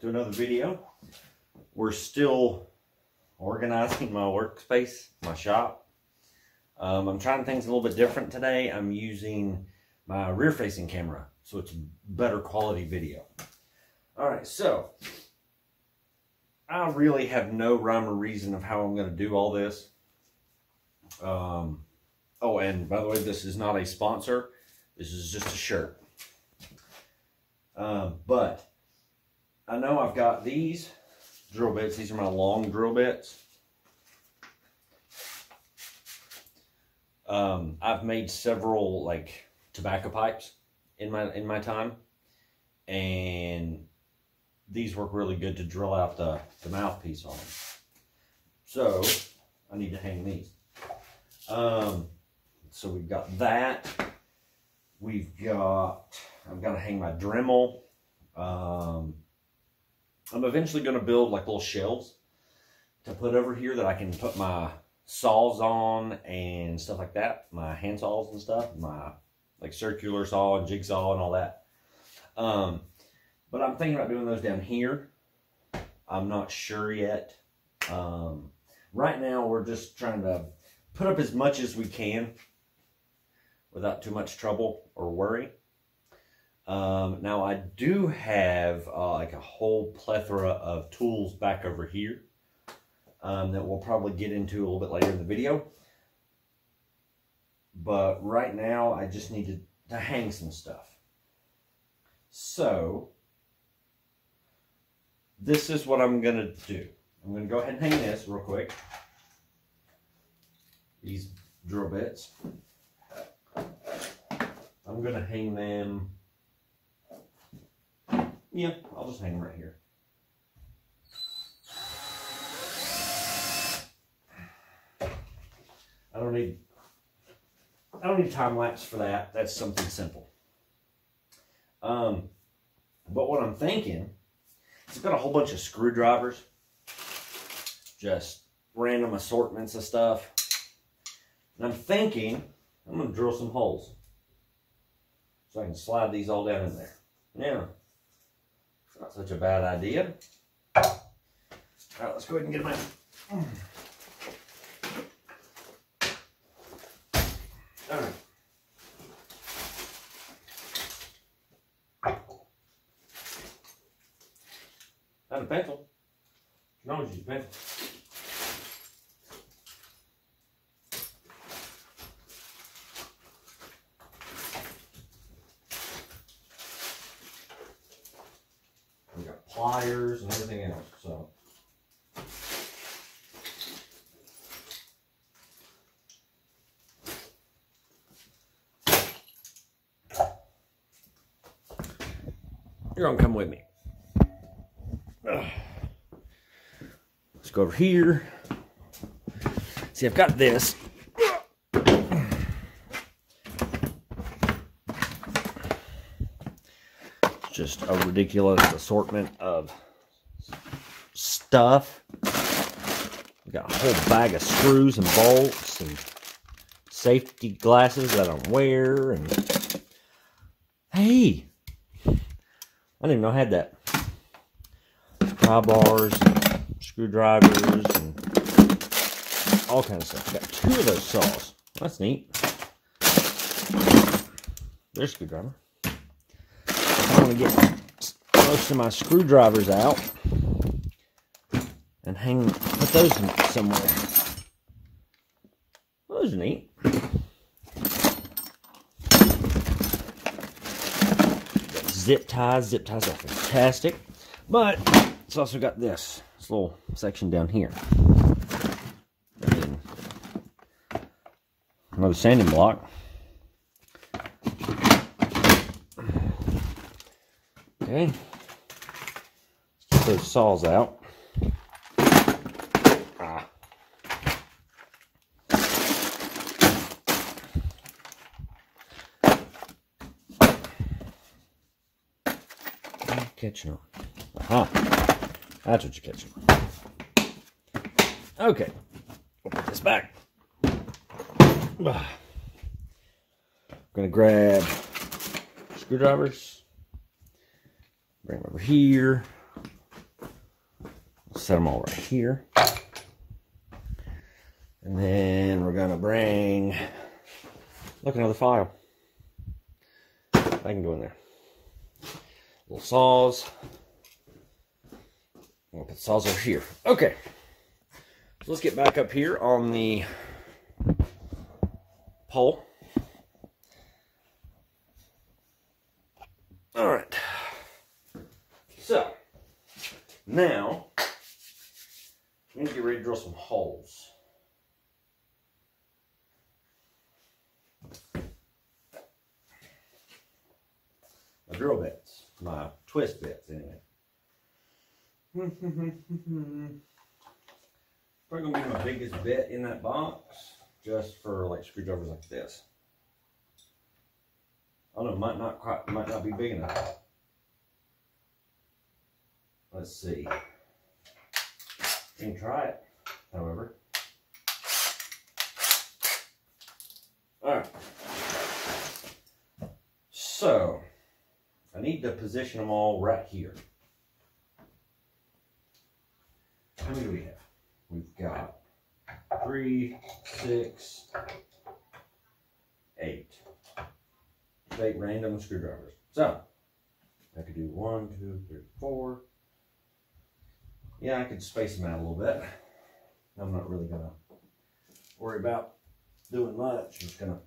to another video. We're still organizing my workspace, my shop. I'm trying things a little bit different today. I'm using my rear-facing camera, so it's better quality video. All right, so I really have no rhyme or reason of how I'm going to do all this. Oh, and by the way, this is not a sponsor. This is just a shirt. But I know I've got these drill bits. These are my long drill bits. I've made several like tobacco pipes in my time, and these work really good to drill out the mouthpiece on them. So I need to hang these. So we've got that. I've got to hang my Dremel. I'm eventually going to build like little shelves to put over here that I can put my saws on and stuff like that. My hand saws and stuff. My like circular saw and jigsaw and all that. But I'm thinking about doing those down here. I'm not sure yet. Right now we're just trying to put up as much as we can without too much trouble or worry. Now I do have like a whole plethora of tools back over here that we'll probably get into a little bit later in the video. But right now I just need to hang some stuff. So this is what I'm going to do. I'm going to go ahead and hang this real quick. These drill bits. I'm going to hang them. Yeah, I'll just hang them right here. I don't need time lapse for that. That's something simple. But what I'm thinking, it's got a whole bunch of screwdrivers, just random assortments of stuff. And I'm thinking I'm going to drill some holes so I can slide these all down in there. Yeah, it's not such a bad idea. All right, let's go ahead and get them out. All right. Not a pencil. No, it's just a pencil. We got pliers and everything else, so. You're gonna come with me. Let's go over here. See, I've got this. Just a ridiculous assortment of stuff. We've got a whole bag of screws and bolts and safety glasses that I don't wear. And hey, I didn't even know I had that. Pry bars, and screwdrivers, and all kinds of stuff. I got 2 of those saws. That's neat. There's a screwdriver. I want to get most of my screwdrivers out and put those in somewhere. Well, those are neat. Zip ties. Zip ties are fantastic. But it's also got this little section down here. And another sanding block. Okay. Let's get those saws out. Catching on. Aha. That's what you're catching on. Okay. We'll put this back. I'm gonna grab screwdrivers. Bring them over here. Set them all right here. And then we're gonna bring, look, another file. I can go in there. Little saws. We'll put the saws over here. Okay. So let's get back up here on the pole. All right. So now we need to get ready to drill some holes. My drill bits, my twist bits, anyway. Probably gonna be my biggest bit in that box, just for like screwdrivers like this. I don't know, might not be big enough. Let's see. We can try it, however. All right. So I need to position them all right here. How many do we have? We've got 3, 6, 8. 8 random screwdrivers. So I could do 1, 2, 3, 4. Yeah, I could space them out a little bit. I'm not really gonna worry about doing much. I'm just gonna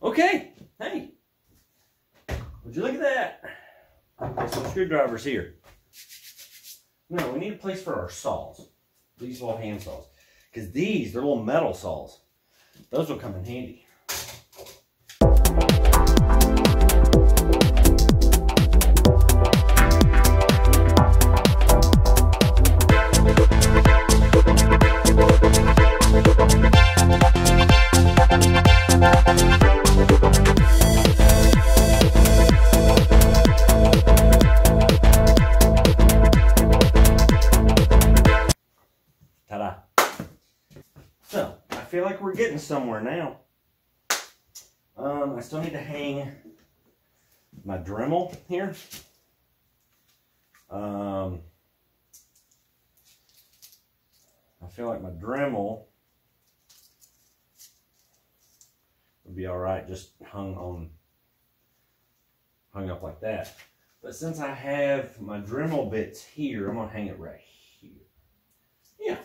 okay, hey, would you look at that? There's some screwdrivers here. No, we need a place for our saws. These little hand saws. Because these, they're little metal saws. Those will come in handy. Ta-da. So, I feel like we're getting somewhere now. I still need to hang my Dremel here. I feel like my Dremel would be all right just hung up like that. But since I have my Dremel bits here, I'm gonna hang it right here. Yeah.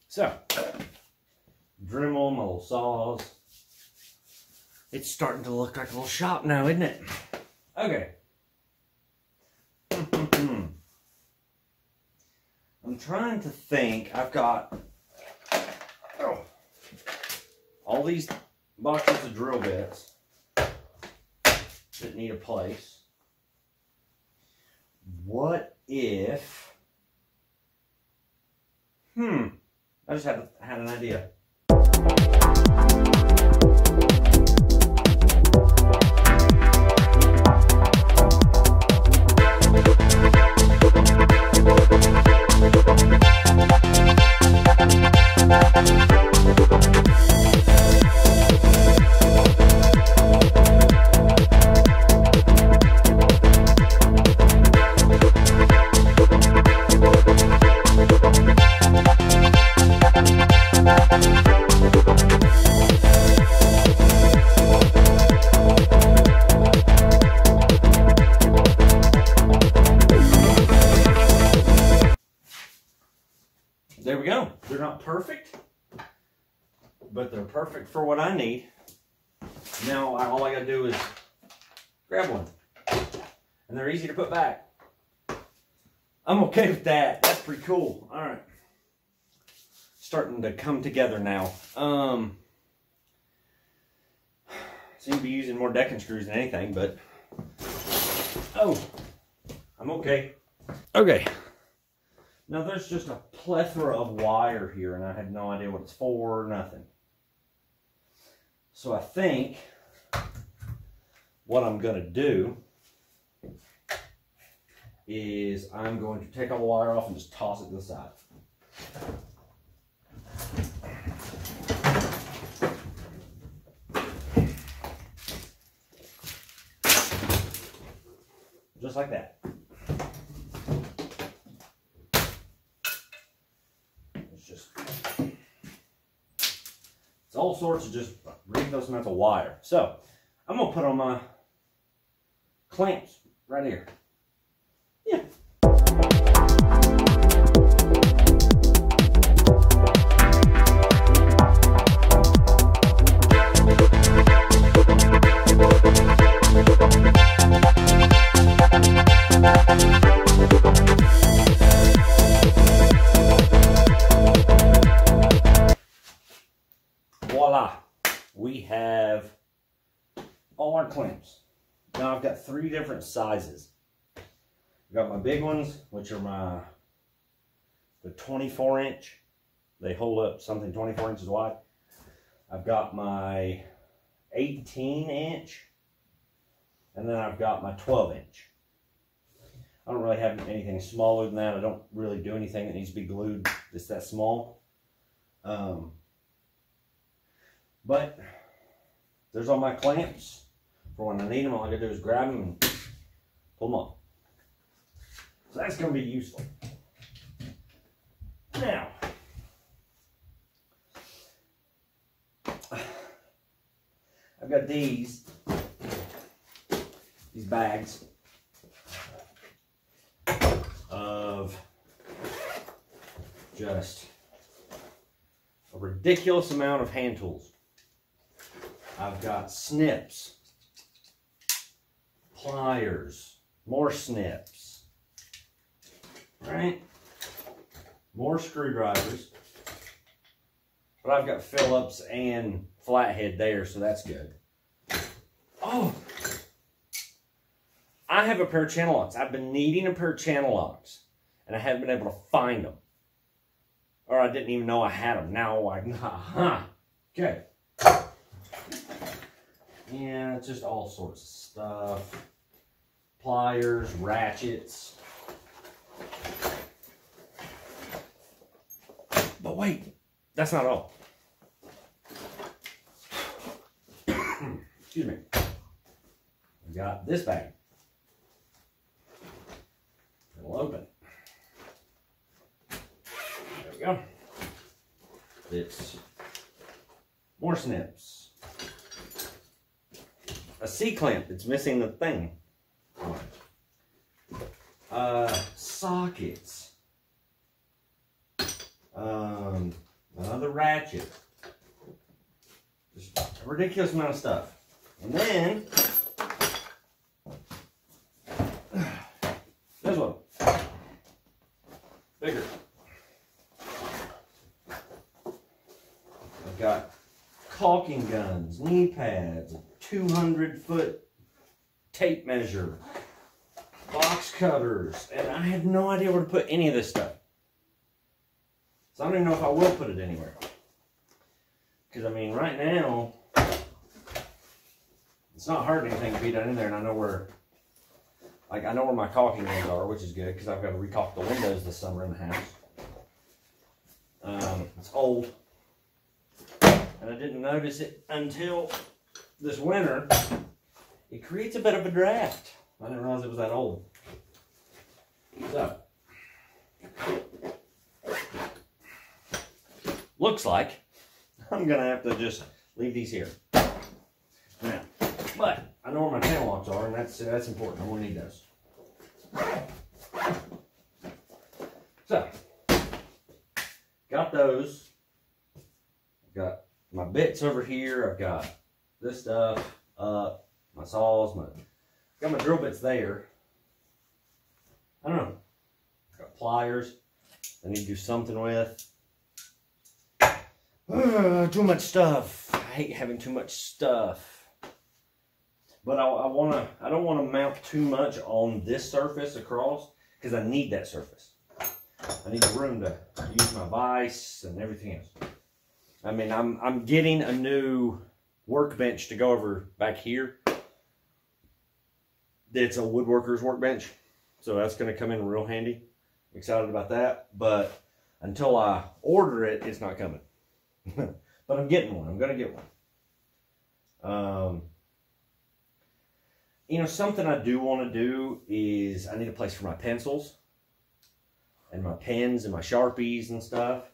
So, Dremel, my little saws. It's starting to look like a little shop now, isn't it? Okay. I'm trying to think. I've got all these boxes of drill bits that need a place. What if... I just had an idea. There we go. They're not perfect, but they're perfect for what I need. Now all I gotta do is grab one, and they're easy to put back. I'm okay with that. That's pretty cool. All right, starting to come together now. Seem to be using more decking screws than anything, but oh, I'm okay. Okay. Now there's just a plethora of wire here, and I have no idea what it's for or nothing. So I think what I'm going to do is I'm going to take all the wire off and just toss it to the side. Just like that. It's all sorts of just ridiculous amounts of wire. So I'm gonna put on my clamps right here. Yeah. Voila, we have all our clamps. Now I've got 3 different sizes. I've got my big ones, which are the 24 inch. They hold up something 24 inches wide. I've got my 18 inch, and then I've got my 12 inch. I don't really have anything smaller than that. I don't really do anything that needs to be glued that's that small. But there's all my clamps for when I need them. All I gotta do is grab them and pull them off. So that's gonna be useful. Now, I've got these bags of just a ridiculous amount of hand tools. I've got snips, pliers, more snips, right? More screwdrivers. But I've got Phillips and flathead there, so that's good. Oh, I have a pair of channel locks. I've been needing a pair of channel locks, and I haven't been able to find them. Or I didn't even know I had them. Now okay. Yeah, it's just all sorts of stuff. Pliers, ratchets. But wait, that's not all. Excuse me. We got this bag. It'll open. There we go. It's more snips. A C-clamp that's missing the thing. Sockets. Another ratchet. Just a ridiculous amount of stuff. And then there's one. Bigger. I've got caulking guns, knee pads, a 200-foot tape measure, box cutters, and I had no idea where to put any of this stuff. So I don't even know if I will put it anywhere. Because I mean, right now, it's not hurting anything to be done in there, and I know where, like, I know where my caulking ones are, which is good, because I've got to recaulk the windows this summer in the house. It's old, and I didn't notice it until this winter. It creates a bit of a draft. I didn't realize it was that old. So, looks like I'm gonna have to just leave these here. Now, but I know where my channel locks are, and that's important. I'm gonna need those. So, got those. Got my bits over here. I've got this stuff up. My saws. Got my drill bits there. I don't know. Got pliers I need to do something with. Too much stuff. I hate having too much stuff. But I don't want to mount too much on this surface across, because I need that surface. I need the room to use my vise and everything else. I mean, I'm getting a new workbench to go over back here. It's a woodworker's workbench, so that's going to come in real handy. I'm excited about that, but until I order it, it's not coming. But I'm getting one. I'm going to get one. You know, something I do want to do is I need a place for my pencils and my pens and my Sharpies and stuff.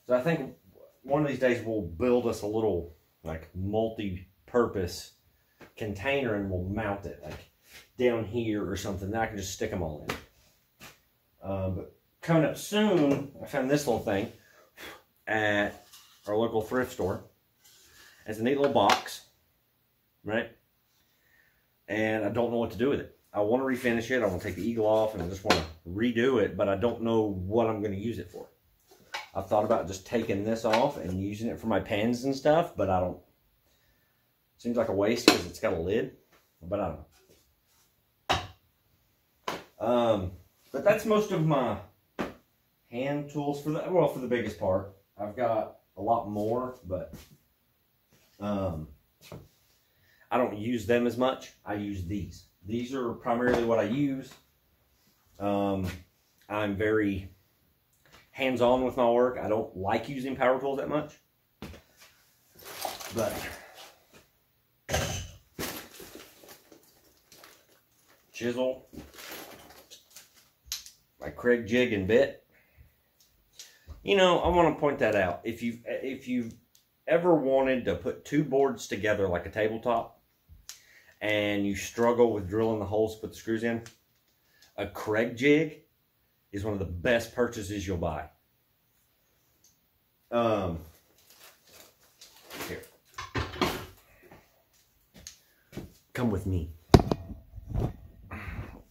So I think one of these days we'll build us a little, like, multi-purpose container, and we'll mount it like down here or something. Then I can just stick them all in. But coming up soon, I found this little thing at our local thrift store. It's a neat little box, right? And I don't know what to do with it. I want to refinish it. I want to take the eagle off, and I just want to redo it, but I don't know what I'm going to use it for. I've thought about just taking this off and using it for my pens and stuff, but I don't. Seems like a waste because it's got a lid, but I don't know. But that's most of my hand tools for the biggest part. I've got a lot more, but I don't use them as much. I use these. These are primarily what I use. I'm very hands-on with my work. I don't like using power tools that much. But chisel, my Kreg jig and bit. You know, I want to point that out. If you've ever wanted to put two boards together like a tabletop, and you struggle with drilling the holes to put the screws in, a Kreg jig is one of the best purchases you'll buy. Here. Come with me.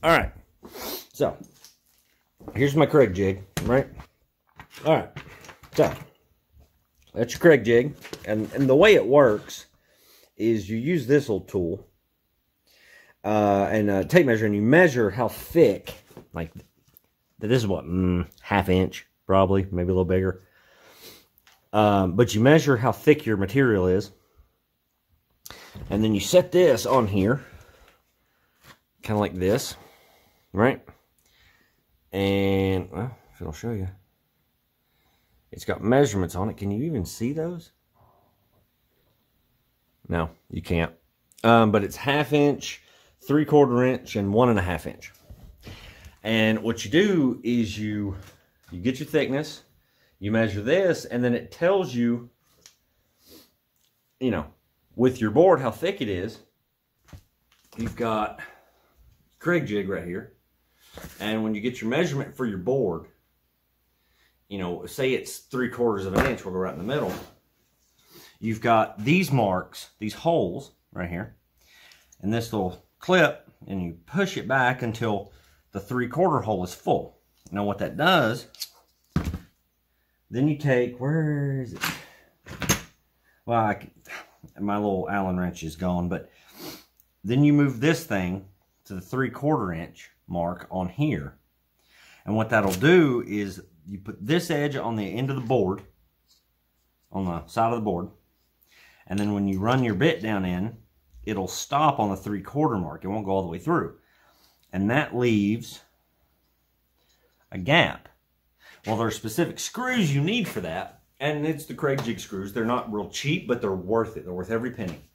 Alright. So, here's my Kreg jig, right? Alright. So, that's your Kreg jig. And the way it works is you use this little tool and a tape measure, and you measure how thick, like, this is what, ½ inch, probably, maybe a little bigger. But you measure how thick your material is, and then you set this on here, kind of like this, right? And, well, if it'll show you, it's got measurements on it. Can you even see those? No, you can't. But it's ½ inch, 3/4 inch, and 1½ inch. And what you do is you get your thickness, you measure this, and then it tells you, you know, with your board how thick it is. You've got Kreg jig right here, and when you get your measurement for your board, you know, say it's 3/4 inch, we'll go right in the middle. You've got these marks, these holes right here, and this little clip, and you push it back until the 3/4 hole is full. Now what that does, then you take, where is it? Well, my little Allen wrench is gone, but then you move this thing to the 3/4 inch mark on here. And what that'll do is you put this edge on the end of the board, on the side of the board, and then when you run your bit down in, it'll stop on the 3/4 mark. It won't go all the way through. And that leaves a gap. Well, there are specific screws you need for that, and it's the Kreg jig screws. They're not real cheap, but they're worth it. They're worth every penny.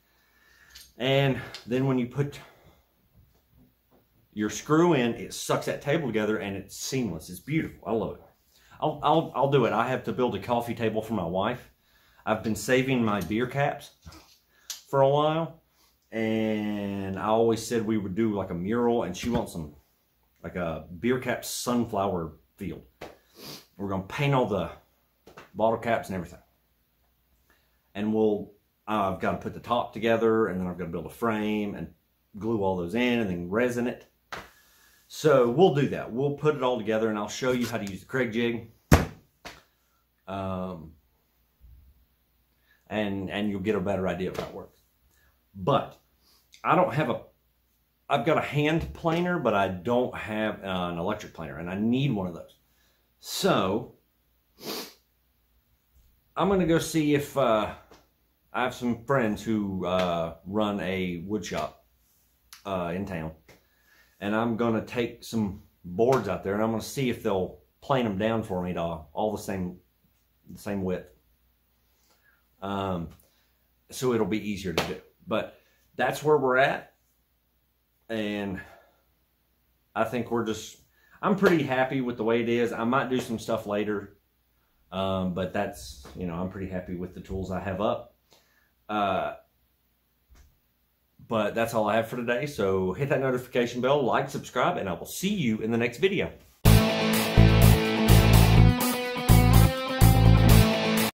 And then when you put your screw in, it sucks that table together, and it's seamless. It's beautiful. I love it. I'll do it. I have to build a coffee table for my wife. I've been saving my beer caps for a while, and I always said we would do like a mural, and she wants some, like a beer cap sunflower field. We're going to paint all the bottle caps and everything. And I've got to put the top together, and then I've got to build a frame and glue all those in and then resin it. So we'll do that. We'll put it all together, and I'll show you how to use the Kreg jig. And you'll get a better idea of how it works. But I don't have I've got a hand planer, but I don't have an electric planer, and I need one of those. So I'm going to go see if I have some friends who run a wood shop in town. And I'm going to take some boards out there, and I'm going to see if they'll plane them down for me to all the same width. So it'll be easier to do. But that's where we're at. And I think I'm pretty happy with the way it is. I might do some stuff later. But that's, I'm pretty happy with the tools I have up. But that's all I have for today. So hit that notification bell, like, subscribe, and I will see you in the next video.